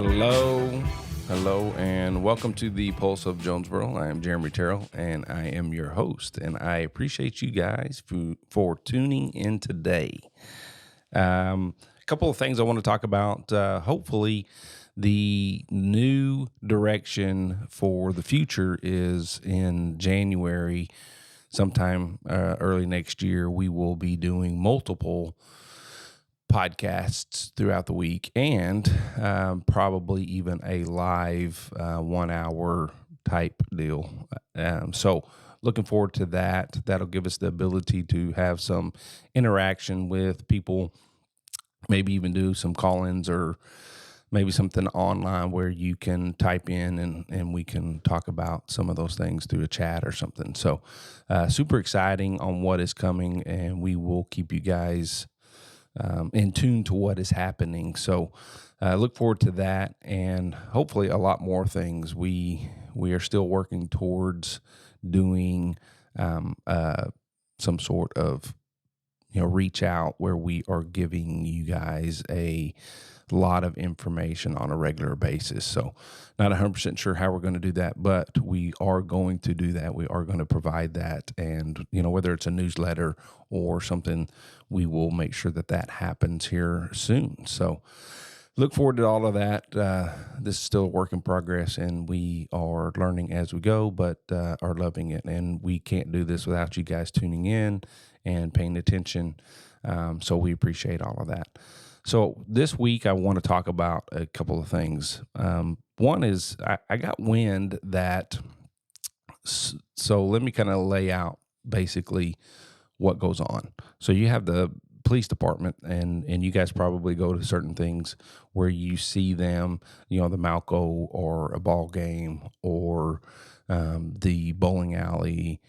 Hello, and welcome to the Pulse of Jonesboro. I am Jeremy Terrell, and I am your host. And I appreciate you guys for tuning in today. A couple of things I want to talk about. Hopefully, the new direction for the future is in January, sometime early next year. We will be doing multiple podcasts throughout the week and probably even a live 1 hour type deal. So looking forward to that. That'll give us the ability to have some interaction with people, maybe even do some call-ins or maybe something online where you can type in and we can talk about some of those things through a chat or something. So super exciting on what is coming, and we will keep you guys in tune to what is happening. So look forward to that, and hopefully a lot more things. We are still working towards doing some sort of reach out where we are giving you guys a lot of information on a regular basis. So not 100% sure how we're going to do that, but we are going to do that. We are going to provide that. And, whether it's a newsletter or something, we will make sure that happens here soon. So look forward to all of that. This is still a work in progress, and we are learning as we go, but are loving it. And we can't do this without you guys tuning in and paying attention. So we appreciate all of that. So this week I want to talk about a couple of things. One is I got wind that, so let me kind of lay out basically what goes on. So you have the police department, and you guys probably go to certain things where you see them, the Malco or a ball game or the bowling alley,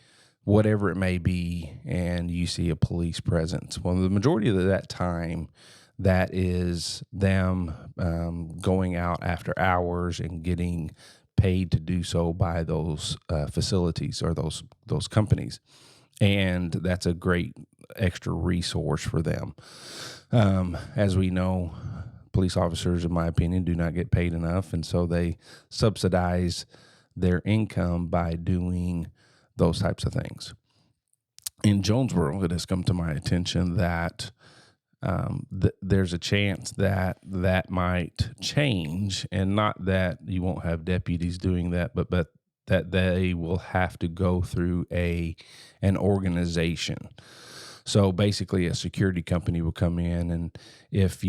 whatever it may be, and you see a police presence. Well, the majority of that time, that is them going out after hours and getting paid to do so by those facilities or those companies. And that's a great extra resource for them. As we know, police officers, in my opinion, do not get paid enough, and so they subsidize their income by doing those types of things. In Jonesboro, it has come to my attention that there's a chance that might change, and not that you won't have deputies doing that, but that they will have to go through an organization. So basically a security company will come in, and if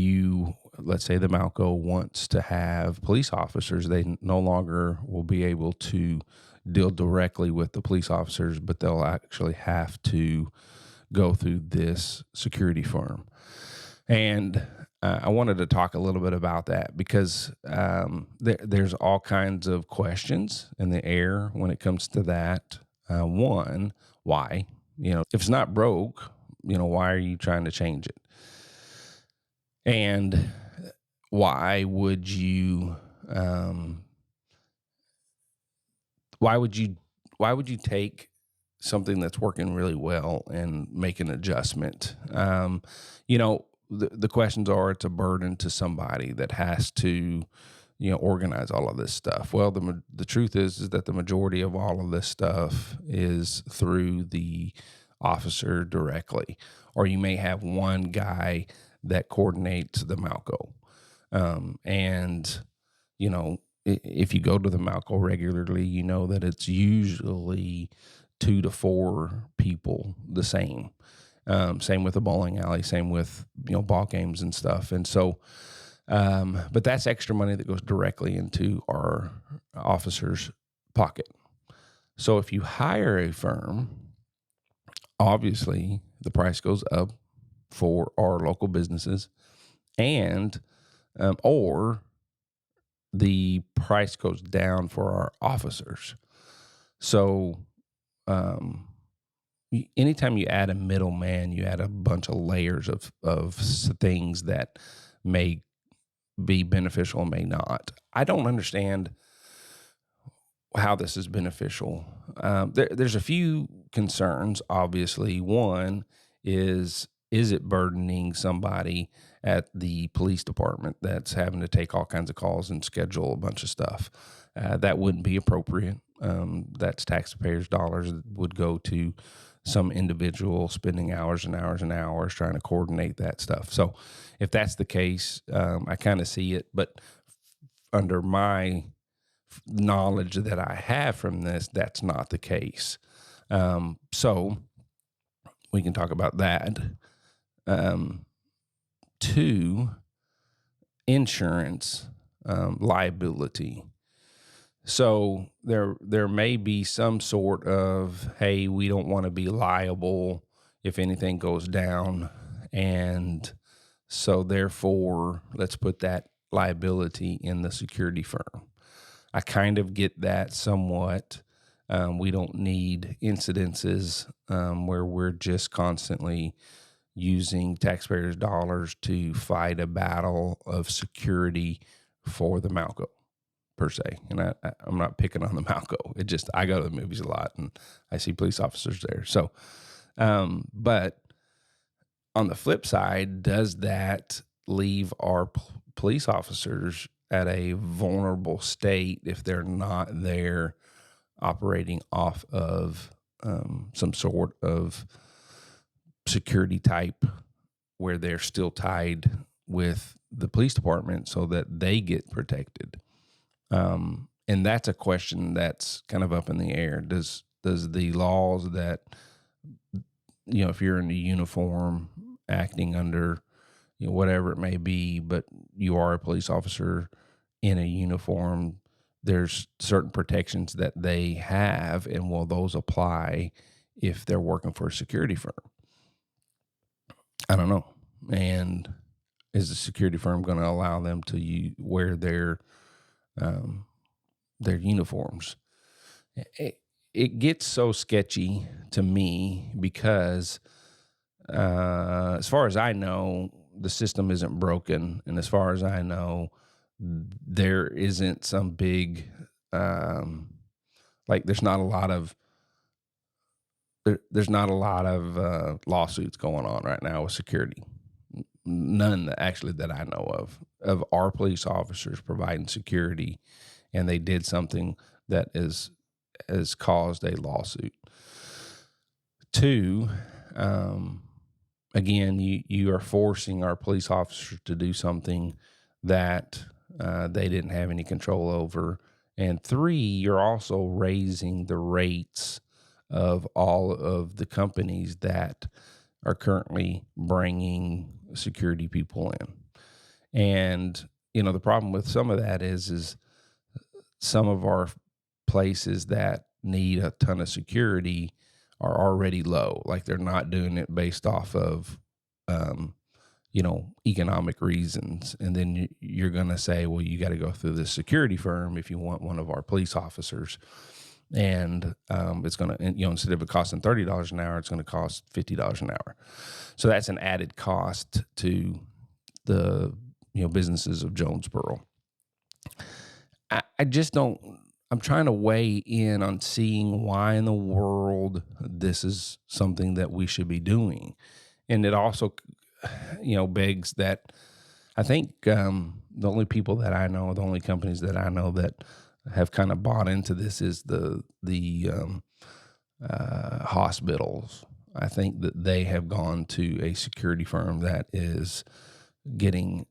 let's say the Malco wants to have police officers, they no longer will be able to deal directly with the police officers, but they'll actually have to go through this security firm. And I wanted to talk a little bit about that because there's all kinds of questions in the air when it comes to that. One, why? If it's not broke, why are you trying to change it? And why would you take something that's working really well and make an adjustment? The questions are, it's a burden to somebody that has to, organize all of this stuff. Well, the truth is that the majority of all of this stuff is through the officer directly, or you may have one guy that coordinates the Malco. And, if you go to the Malco regularly, you know that it's usually 2 to 4 people the same. Same with the bowling alley, same with, ball games and stuff. And so, but that's extra money that goes directly into our officers' pocket. So if you hire a firm, obviously the price goes up for our local businesses, and, or the price goes down for our officers. So, anytime you add a middleman, you add a bunch of layers of things that may be beneficial and may not. I don't understand how this is beneficial. There's a few concerns, obviously. One is it burdening somebody at the police department that's having to take all kinds of calls and schedule a bunch of stuff. That wouldn't be appropriate. That's taxpayers' dollars that would go to some individual spending hours and hours and hours trying to coordinate that stuff. So if that's the case, I kind of see it. But under my knowledge that I have from this, that's not the case. So we can talk about that. Two, insurance liability. So there may be some sort of, hey, we don't want to be liable if anything goes down, and so therefore let's put that liability in the security firm. I kind of get that somewhat. We don't need incidences where we're just constantly using taxpayers' dollars to fight a battle of security for the Malco, per se. And I'm not picking on the Malco. It just, I go to the movies a lot and I see police officers there. So, but on the flip side, does that leave our police officers at a vulnerable state if they're not there operating off of some sort of security type where they're still tied with the police department so that they get protected? And that's a question that's kind of up in the air. Does the laws that, if you're in a uniform acting under, whatever it may be, but you are a police officer in a uniform, there's certain protections that they have, and will those apply if they're working for a security firm? I don't know. And is the security firm going to allow them to wear their uniforms? It gets so sketchy to me because as far as I know, the system isn't broken. And as far as I know, there isn't some big, there's not a lot of, there's not a lot of lawsuits going on right now with security. None actually that I know of our police officers providing security, and they did something that has caused a lawsuit. Two, again, you are forcing our police officers to do something that they didn't have any control over. And three, you're also raising the rates of all of the companies that are currently bringing security people in. And, the problem with some of that is some of our places that need a ton of security are already low. Like, they're not doing it based off of, economic reasons. And then you're going to say, well, you got to go through this security firm if you want one of our police officers. And it's going to, instead of it costing $30 an hour, it's going to cost $50 an hour. So that's an added cost to the, businesses of Jonesboro. I just don't, I'm trying to weigh in on seeing why in the world this is something that we should be doing. And it also, begs that I think the only people that I know, the only companies that I know that have kind of bought into this is the hospitals. I think that they have gone to a security firm that is getting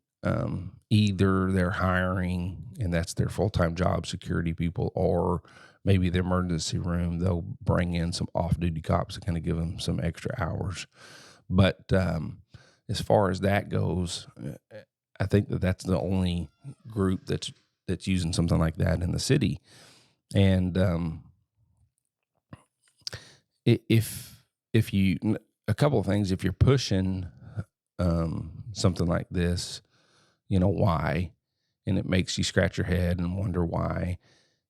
either they're hiring, and that's their full-time job, security people, or maybe the emergency room, they'll bring in some off-duty cops to kind of give them some extra hours. But as far as that goes, I think that that's the only group that's using something like that in the city. And if you, a couple of things, if you're pushing something like this, why? And it makes you scratch your head and wonder why,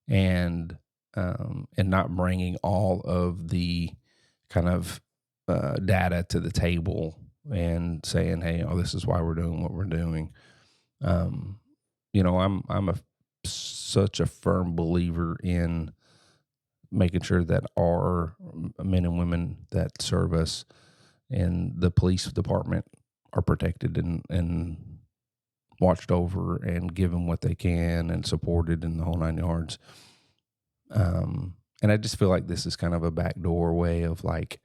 and not bringing all of the kind of data to the table and saying, hey, this is why we're doing what we're doing. I'm such a firm believer in making sure that our men and women that serve us in the police department are protected and watched over and given what they can and supported in the whole 9 yards. And I just feel like this is kind of a backdoor way of like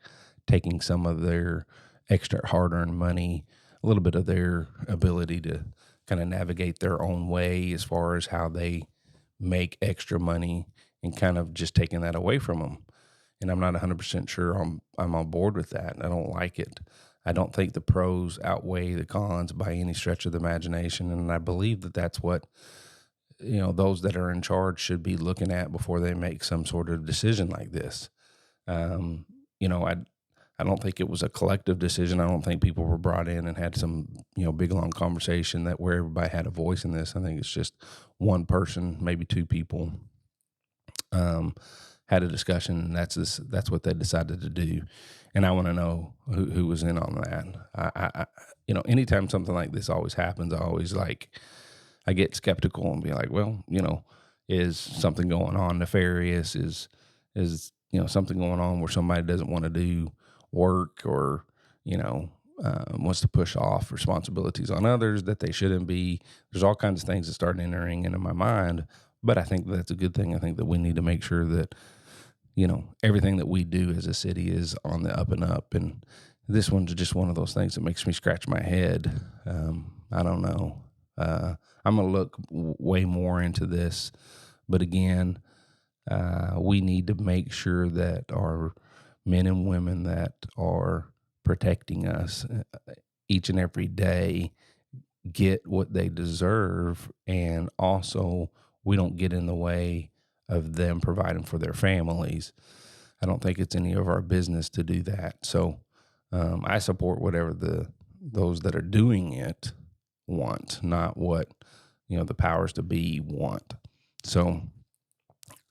taking some of their extra hard earned money, a little bit of their ability to kind of navigate their own way as far as how they make extra money, and kind of just taking that away from them. And I'm not 100% sure I'm on board with that. I don't like it. I don't think the pros outweigh the cons by any stretch of the imagination, and I believe that that's what those that are in charge should be looking at before they make some sort of decision like this. Um, I don't think it was a collective decision. I don't think people were brought in and had some big long conversation that where everybody had a voice in this. I think it's just one person, maybe two people, had a discussion, and that's what they decided to do. And I want to know who was in on that. Anytime something like this always happens, I get skeptical and be like, well, is something going on nefarious? Is something going on where somebody doesn't want to do work, or wants to push off responsibilities on others that they shouldn't be? There's all kinds of things that start entering into my mind, but I think that's a good thing. I think that we need to make sure that everything that we do as a city is on the up and up. And this one's just one of those things that makes me scratch my head. I don't know. I'm going to look way more into this, but again, we need to make sure that our men and women that are protecting us each and every day get what they deserve, and also we don't get in the way of them providing for their families. I don't think it's any of our business to do that. So I support whatever those that are doing it want, not what the powers to be want. So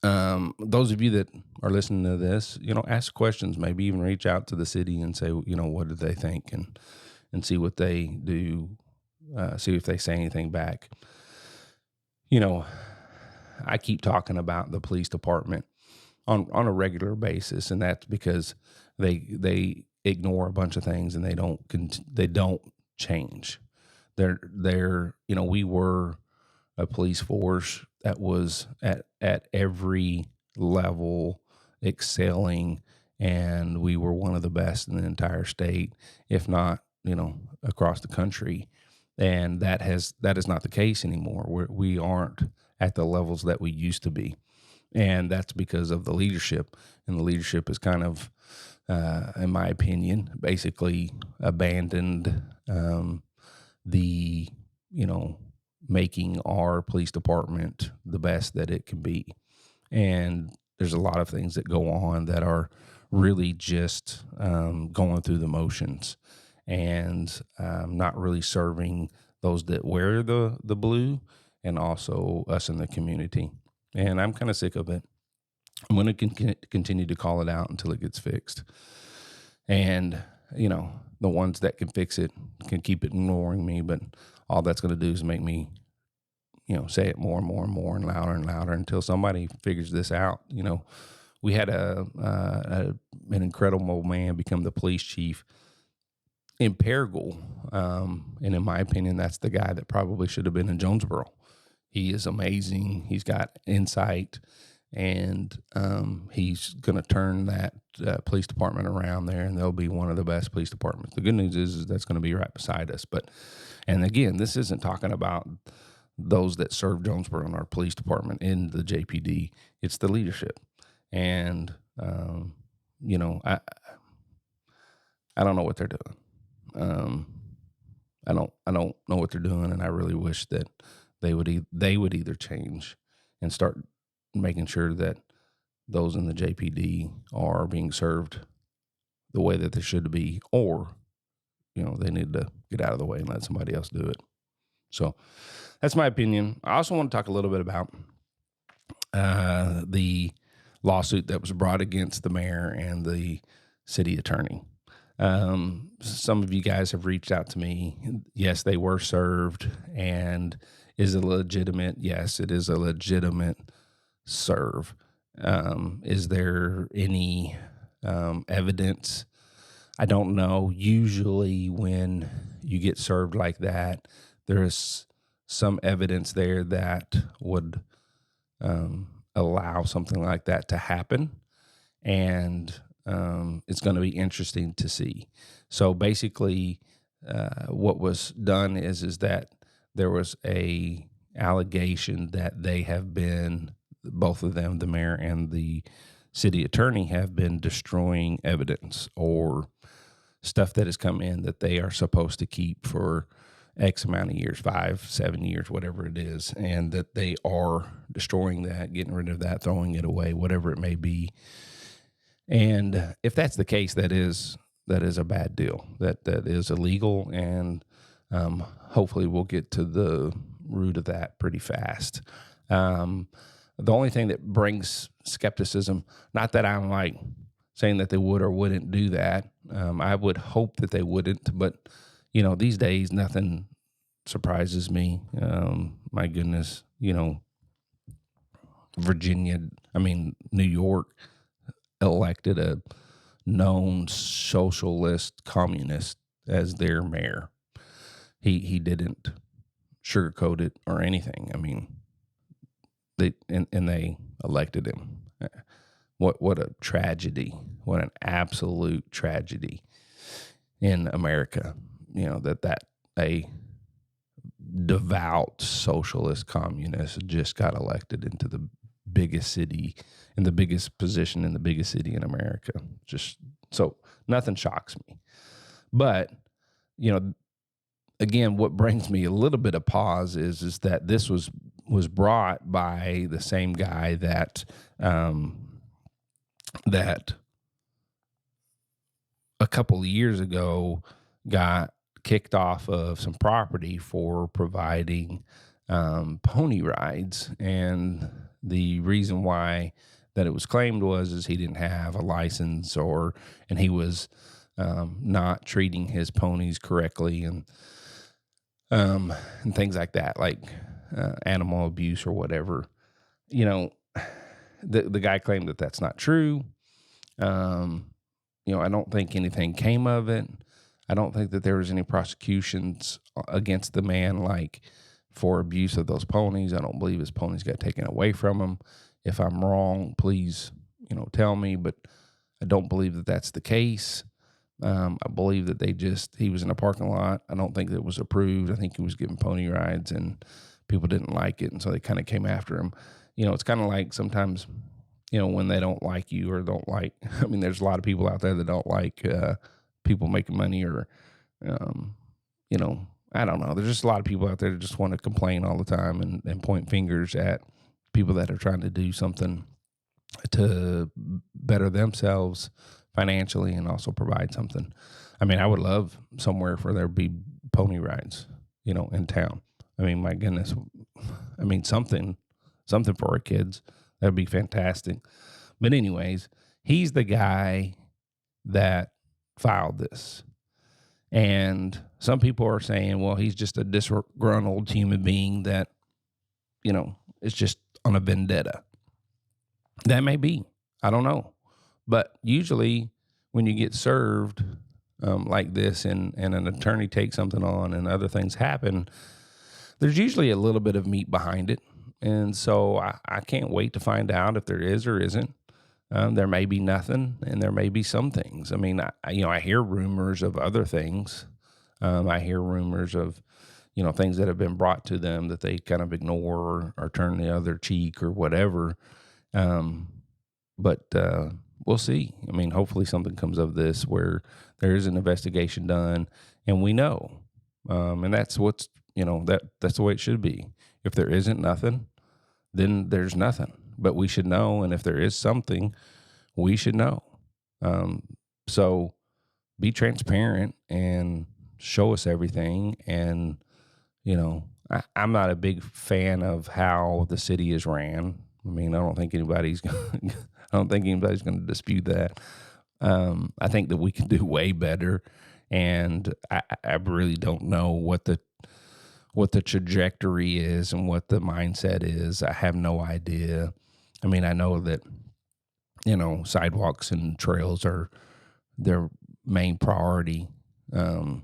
those of you that are listening to this, ask questions, maybe even reach out to the city and say, what do they think, and see what they do, see if they say anything back. I keep talking about the police department on a regular basis, and that's because they ignore a bunch of things and they don't change. We were a police force that was at every level excelling, and we were one of the best in the entire state, if not across the country. And that is not the case anymore. We aren't at the levels that we used to be, and that's because of the leadership. And the leadership is kind of, in my opinion, basically abandoned the making our police department the best that it can be. And there's a lot of things that go on that are really just going through the motions, and not really serving those that wear the blue, and also us in the community. And I'm kind of sick of it. I'm going to continue to call it out until it gets fixed. And, the ones that can fix it can keep ignoring me, but all that's going to do is make me, say it more and more and more and louder until somebody figures this out. We had an incredible man become the police chief in Paragould. And in my opinion, that's the guy that probably should have been in Jonesboro. He is amazing. He's got insight, and he's going to turn that police department around there, and they'll be one of the best police departments. The good news is that's going to be right beside us. And again, this isn't talking about those that serve Jonesboro in our police department in the JPD. It's the leadership. And, I don't know what they're doing. I don't know what they're doing, and I really wish that they would either change and start making sure that those in the JPD are being served the way that they should be, or they need to get out of the way and let somebody else do it. So that's my opinion. I also want to talk a little bit about the lawsuit that was brought against the mayor and the city attorney. Some of you guys have reached out to me. Yes, they were served. And is it legitimate? Yes, it is a legitimate serve. Is there any evidence I don't know. Usually, when you get served like that, there is some evidence there that would allow something like that to happen, and it's going to be interesting to see. So basically, what was done is that there was a allegation that they have been, both of them, the mayor and the city attorney, have been destroying evidence or stuff that has come in that they are supposed to keep for X amount of years, 5, 7 years, whatever it is, and that they are destroying that, getting rid of that, throwing it away, whatever it may be. And if that's the case, that is a bad deal. That is illegal, and hopefully we'll get to the root of that pretty fast. The only thing that brings skepticism, not that I'm like saying that they would or wouldn't do that. I would hope that they wouldn't, but these days nothing surprises me. My goodness, New York elected a known socialist communist as their mayor. He didn't sugarcoat it or anything. I mean, they elected him. What a tragedy. What an absolute tragedy in America. That a devout socialist communist just got elected into the biggest city, in the biggest position in the biggest city in America. Just so nothing shocks me. But, again, what brings me a little bit of pause is that this was brought by the same guy that that a couple of years ago got kicked off of some property for providing pony rides. And the reason why that it was claimed is he didn't have a license, and he was not treating his ponies correctly, and things like that, like animal abuse or whatever. The guy claimed that that's not true. I don't think anything came of it. I don't think that there was any prosecutions against the man, like for abuse of those ponies. I don't believe his ponies got taken away from him. If I'm wrong, please, tell me, but I don't believe that that's the case. I believe that he was in a parking lot. I don't think that it was approved. I think he was giving pony rides and people didn't like it. And so they kind of came after him. It's kind of like sometimes, when they don't like you or don't like, there's a lot of people out there that don't like people making money or, I don't know. There's just a lot of people out there that just want to complain all the time and point fingers at people that are trying to do something to better themselves financially and also provide something. I would love somewhere for there to be pony rides, in town. My goodness. Something for our kids. That'd be fantastic. But anyways, he's the guy that filed this. And some people are saying, well, he's just a disgruntled human being that, is just on a vendetta. That may be. I don't know. But usually when you get served like this and an attorney takes something on and other things happen, there's usually a little bit of meat behind it. And so I can't wait to find out if there is or isn't. There may be nothing, and there may be some things. I hear rumors of other things. I hear rumors of, things that have been brought to them that they kind of ignore or turn the other cheek or whatever. But we'll see. Hopefully something comes of this where there is an investigation done, and we know. And that's what's, that's the way it should be. If there isn't nothing, then there's nothing. But we should know, and if there is something, we should know. So be transparent and show us everything. And, I'm not a big fan of how the city is ran. I don't think anybody's going to dispute that. I think that we can do way better, and I really don't know what the trajectory is and what the mindset is. I have no idea. I know that, sidewalks and trails they're main priority. Um,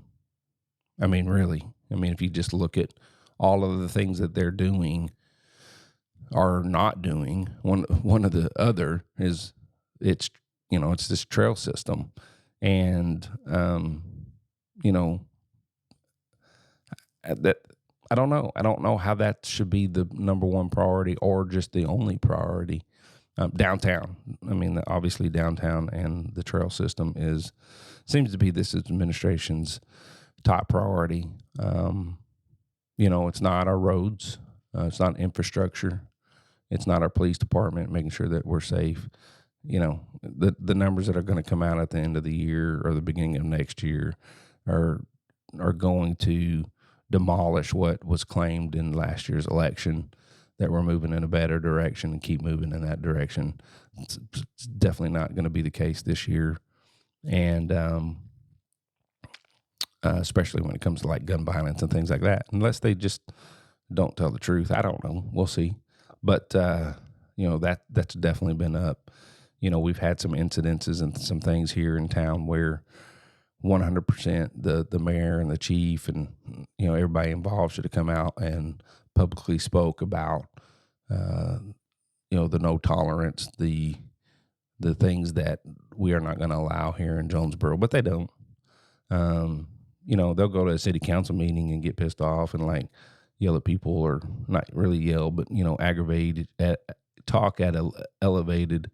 really, if you just look at all of the things that they're doing or not doing, one of the other is it's it's this trail system, and that I don't know. I don't know how that should be the number one priority or just the only priority. Downtown. Obviously downtown and the trail system seems to be this administration's top priority. It's not our roads. It's not infrastructure. It's not our police department making sure that we're safe. The numbers that are going to come out at the end of the year or the beginning of next year are going to demolish what was claimed in last year's election, that we're moving in a better direction and keep moving in that direction. It's definitely not going to be the case this year. And especially when it comes to like gun violence and things like that, unless they just don't tell the truth. I don't know. We'll see. But, that's definitely been up. We've had some incidences and some things here in town where 100% the mayor and the chief and everybody involved should have come out and publicly spoke about the no tolerance, the things that we are not going to allow here in Jonesboro, but they don't. They'll go to a city council meeting and get pissed off and like yell at people, or not really yell, but aggravated, talk at a elevated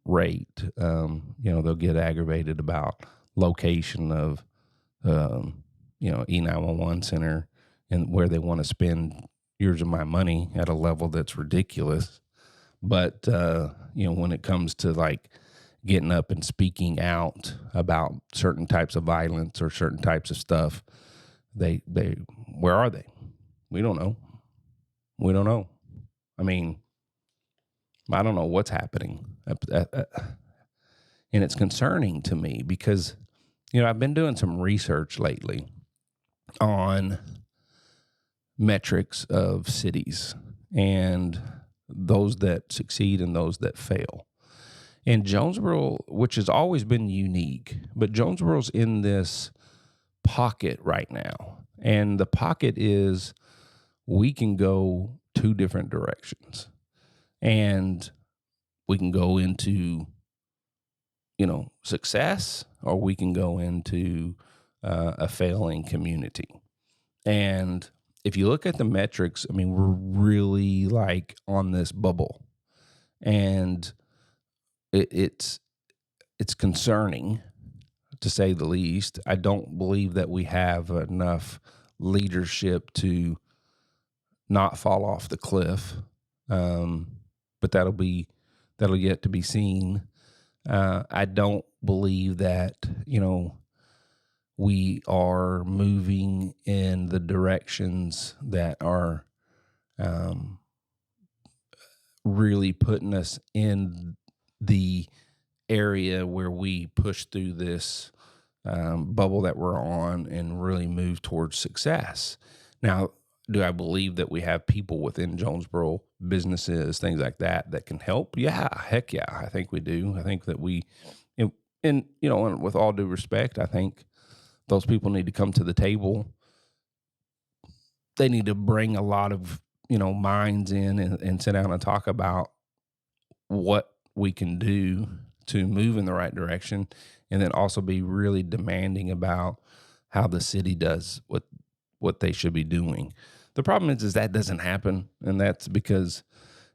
rate. They'll get aggravated about location of E911 center and where they want to spend years of my money at a level that's ridiculous. But when it comes to like getting up and speaking out about certain types of violence or certain types of stuff, they where are they? We don't know. I don't know what's happening. And it's concerning to me because, I've been doing some research lately on metrics of cities and those that succeed and those that fail. And Jonesboro, which has always been unique, but Jonesboro's in this pocket right now. And the pocket is we can go two different directions. And we can go into, success, or we can go into a failing community. And if you look at the metrics, we're really like on this bubble, and it's concerning to say the least. I don't believe that we have enough leadership to not fall off the cliff. But that'll yet to be seen. I don't believe that, we are moving in the directions that are really putting us in the area where we push through this bubble that we're on and really move towards success. Now, do I believe that we have people within Jonesboro, businesses, things like that can help? Yeah, heck yeah, I think we do. I think that and with all due respect, I think those people need to come to the table. They need to bring a lot of, minds in and sit down and talk about what we can do to move in the right direction, and then also be really demanding about how the city does what they should be doing. The problem is that doesn't happen, and that's because,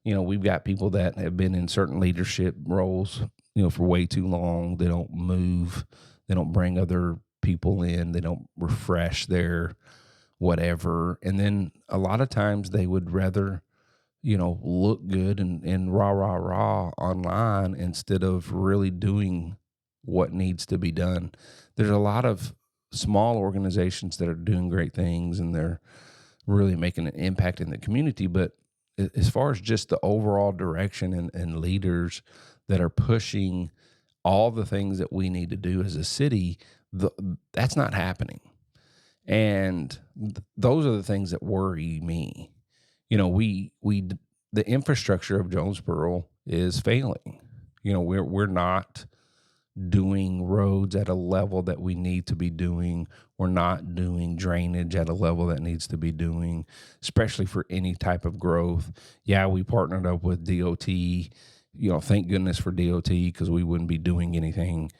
we've got people that have been in certain leadership roles, for way too long. They don't move. They don't bring other people in. They don't refresh their whatever. And then a lot of times they would rather, look good and rah online instead of really doing what needs to be done. There's a lot of small organizations that are doing great things and they're really making an impact in the community. But as far as just the overall direction and leaders that are pushing all the things that we need to do as a city, that's not happening. And those are the things that worry me. The infrastructure of Jonesboro is failing. We're not doing roads at a level that we need to be doing. We're not doing drainage at a level that needs to be doing, especially for any type of growth. Yeah, we partnered up with DOT. Thank goodness for DOT, because we wouldn't be doing anything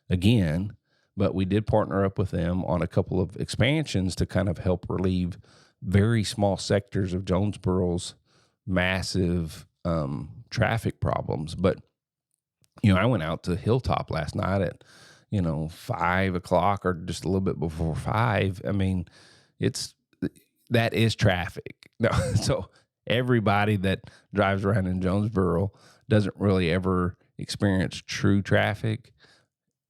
again. But we did partner up with them on a couple of expansions to kind of help relieve very small sectors of Jonesboro's massive traffic problems. But I went out to Hilltop last night at 5 o'clock, or just a little bit before 5. I mean, that is traffic. No, so everybody that drives around in Jonesboro doesn't really ever experience true traffic,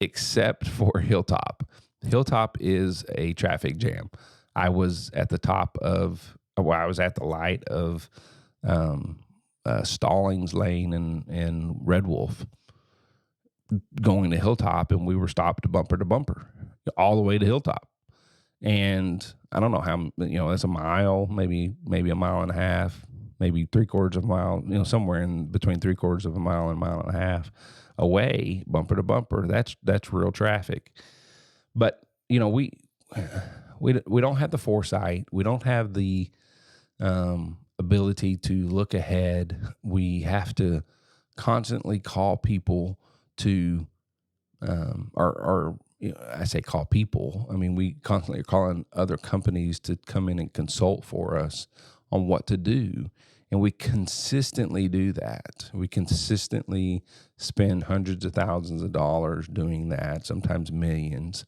except for Hilltop. Hilltop is a traffic jam. I was at the light of Stallings Lane and Red Wolf going to Hilltop, and we were stopped bumper to bumper all the way to Hilltop. And I don't know how, that's a mile, maybe a mile and a half, maybe 3/4 of a mile, somewhere in between 3/4 of a mile and a mile and a half away, bumper to bumper. That's real traffic. But, we don't have the foresight. We don't have the ability to look ahead. We have to constantly call people to, I say call people. I mean, we constantly are calling other companies to come in and consult for us on what to do. And we consistently do that. We consistently spend hundreds of thousands of dollars doing that, sometimes millions.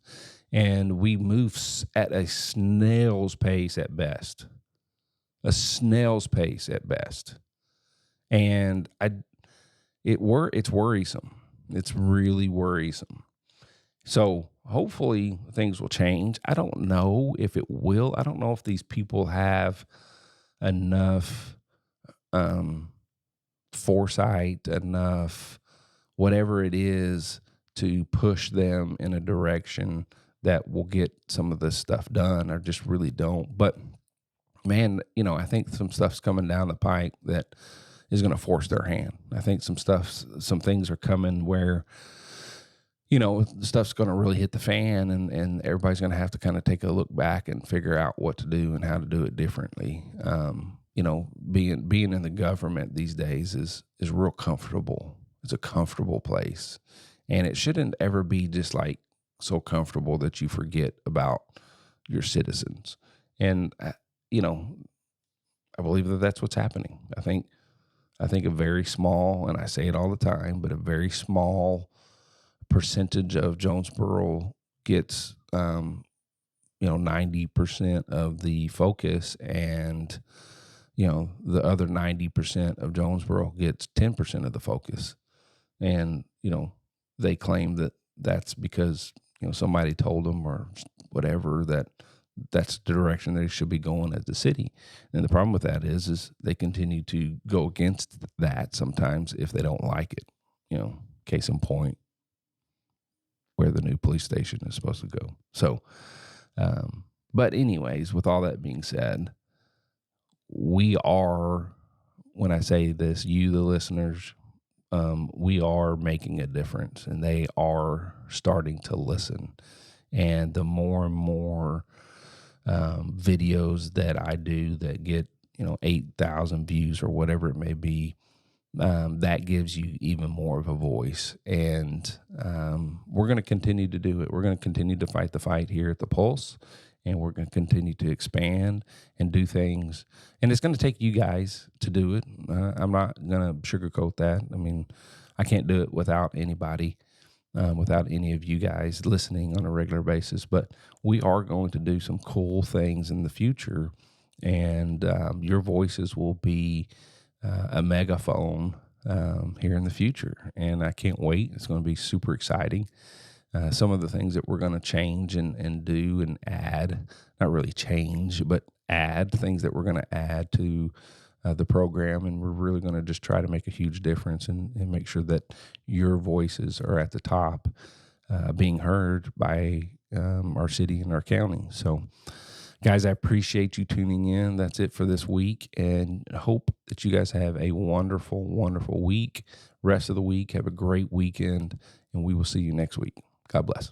And we move at a snail's pace at best. A snail's pace at best. And it's worrisome. It's really worrisome. So hopefully things will change. I don't know if it will. I don't know if these people have enough foresight, enough whatever it is to push them in a direction that will get some of this stuff done. I just really don't. But man, I think some stuff's coming down the pike that is going to force their hand. I think some things are coming where, stuff's going to really hit the fan, and everybody's going to have to kind of take a look back and figure out what to do and how to do it differently. Being in the government these days is real comfortable. It's a comfortable place, and it shouldn't ever be just like so comfortable that you forget about your citizens. And, I believe that that's what's happening. I think a very small, and I say it all the time, but a very small percentage of Jonesboro gets, 90% of the focus, and, the other 90% of Jonesboro gets 10% of the focus. And, they claim that that's because, somebody told them or whatever that's the direction they should be going as the city. And the problem with that is they continue to go against that sometimes if they don't like it. Case in point, where the new police station is supposed to go. So, but anyways, with all that being said, we are, when I say this, you, the listeners, we are making a difference, and they are starting to listen. And the more and more videos that I do that get 8,000 views or whatever it may be, that gives you even more of a voice. And we're going to continue to do it. We're going to continue to fight the fight here at the Pulse, and we're going to continue to expand and do things. And it's going to take you guys to do it. I'm not going to sugarcoat that. I mean, I can't do it without anybody. Without any of you guys listening on a regular basis. But we are going to do some cool things in the future, and your voices will be a megaphone here in the future. And I can't wait. It's going to be super exciting. Some of the things that we're going to change and do and add, not really change, but add things that we're going to add to the program, and we're really going to just try to make a huge difference and make sure that your voices are at the top, being heard by our city and our county. So, Guys, I appreciate you tuning in. That's it for this week, and I hope that you guys have a wonderful, wonderful week. Rest of the week, have a great weekend, and we will see you next week. God bless.